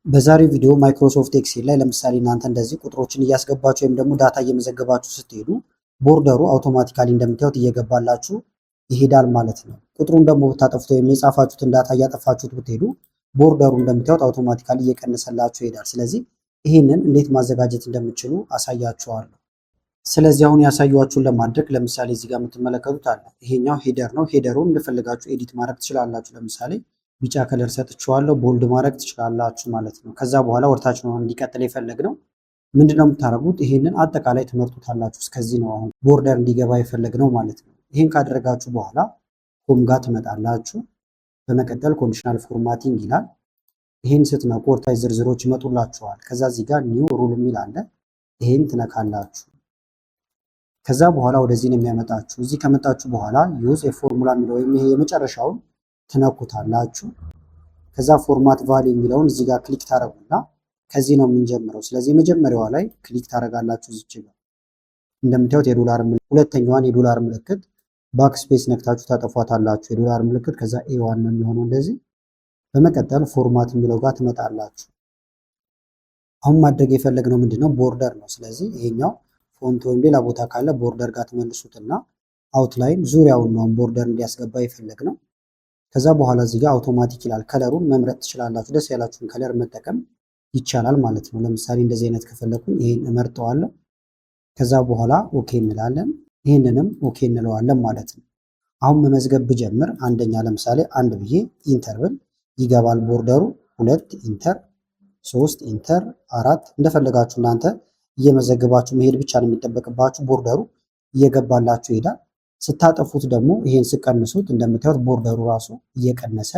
በዛሬው ቪዲዮ ማይክሮሶፍት ኤክሴል ላይ ለምሳሌ እናንተ እንደዚህ ቁጥሮችን እያስገባችሁ ወይም ደግሞ ዳታ እየመዘገባችሁ ስትሄዱ ቦርደሩ አውቶማቲካሊ እንደምታዩት እየገባላችሁ ይሄዳል ማለት ነው። ቁጥሩን ደግሞ ብታጠፉት ወይም የጻፋችሁትን ዳታ እያጠፋችሁት ብትሄዱ ቦርደሩ እንደምታዩት አውቶማቲካሊ እየቀነሰላችሁ ይሄዳል። ስለዚህ ይህንን እንዴት ማዘጋጀት እንደምትችሉ አሳያችኋለሁ። ስለዚህ አሁን ያሳያችሁን ለማድረግ ለምሳሌ እዚህ ጋር የምትመለከቱት አለ። ይሄኛው ሄደር ነው። ሄደሩን እንደፈለጋችሁ ኤዲት ማድረግ ትችላላችሁ። ለምሳሌ ቢጫ ከለር ሰጥቼዋለሁ፣ ቦልድ ማድረግ ትችላላችሁ ማለት ነው። ከዛ በኋላ ወርታች ነው እንዲቀጥል የፈለግነው ምንድነው የምታደርጉት? ይሄንን አጠቃላይ ትመርጡታላችሁ። እስከዚህ ነው አሁን ቦርደር እንዲገባ የፈለግነው ማለት ነው። ይሄን ካደረጋችሁ በኋላ ሆም ጋር ትመጣላችሁ። በመቀጠል ኮንዲሽናል ፎርማቲንግ ይላል። ይሄን ስትነኩ ወርታች ዝርዝሮች ይመጡላችኋል። ከዛ እዚህ ጋር ኒው ሩል የሚል አለ። ይሄን ትነካላችሁ። ከዛ በኋላ ወደዚህ ነው የሚያመጣችሁ። እዚህ ከመጣችሁ በኋላ ዩዝ የፎርሙላ የሚለው ወይም ይሄ የመጨረሻውን ትነኩታላችሁ። ከዛ ፎርማት ቫልዩ የሚለውን እዚህ ጋር ክሊክ ታረጉና ከዚህ ነው የምንጀምረው። ስለዚህ የመጀመሪያዋ ላይ ክሊክ ታረጋላችሁ። እዚች ጋር እንደምታዩት የዶላር ምልክት፣ ሁለተኛዋን የዶላር ምልክት ባክ ስፔስ ነክታችሁ ታጠፏታላችሁ። የዶላር ምልክት ከዛ ኤዋን ነው የሚሆነው እንደዚህ። በመቀጠል ፎርማት የሚለው ጋር ትመጣላችሁ። አሁን ማድረግ የፈለግነው ምንድነው ቦርደር ነው። ስለዚህ ይሄኛው ፎንት ወይም ሌላ ቦታ ካለ ቦርደር ጋር ትመልሱትና አውትላይን ዙሪያውን ነው ቦርደር እንዲያስገባ የፈለግነው። ከዛ በኋላ እዚህ ጋር አውቶማቲክ ይላል። ከለሩን መምረጥ ትችላላችሁ። ደስ ያላችሁን ከለር መጠቀም ይቻላል ማለት ነው። ለምሳሌ እንደዚህ አይነት ከፈለኩኝ ይሄን እመርጠዋለሁ። ከዛ በኋላ ኦኬ እንላለን። ይሄንንም ኦኬ እንለዋለን ማለት ነው። አሁን መመዝገብ ብጀምር አንደኛ ለምሳሌ አንድ ብዬ ኢንተር ብል ይገባል ቦርደሩ። 2 ኢንተር፣ 3 ኢንተር፣ 4 እንደፈለጋችሁ እናንተ እየመዘገባችሁ መሄድ ብቻ ነው የሚጠበቅባችሁ። ቦርደሩ እየገባላችሁ ይሄዳል። ስታጠፉት ደግሞ ይሄን ስቀንሱት እንደምታዩት ቦርደሩ ራሱ እየቀነሰ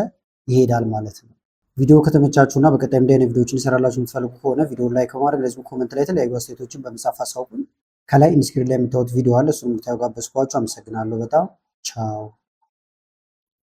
ይሄዳል ማለት ነው። ቪዲዮ ከተመቻችሁና በቀጣይ እንዲህ አይነት ቪዲዮዎችን እንሰራላችሁ የምትፈልጉ ከሆነ ቪዲዮውን ላይክ በማድረግ ለዚህ ኮሜንት ላይ የተለያዩ አስተያየቶችን በመጻፍ አሳውቁን። ከላይ ኢንስክሪን ላይ የምታዩት ቪዲዮ አለ፣ እሱን እንድታዩ ጋበዝኳችሁ። አመሰግናለሁ በጣም ቻው።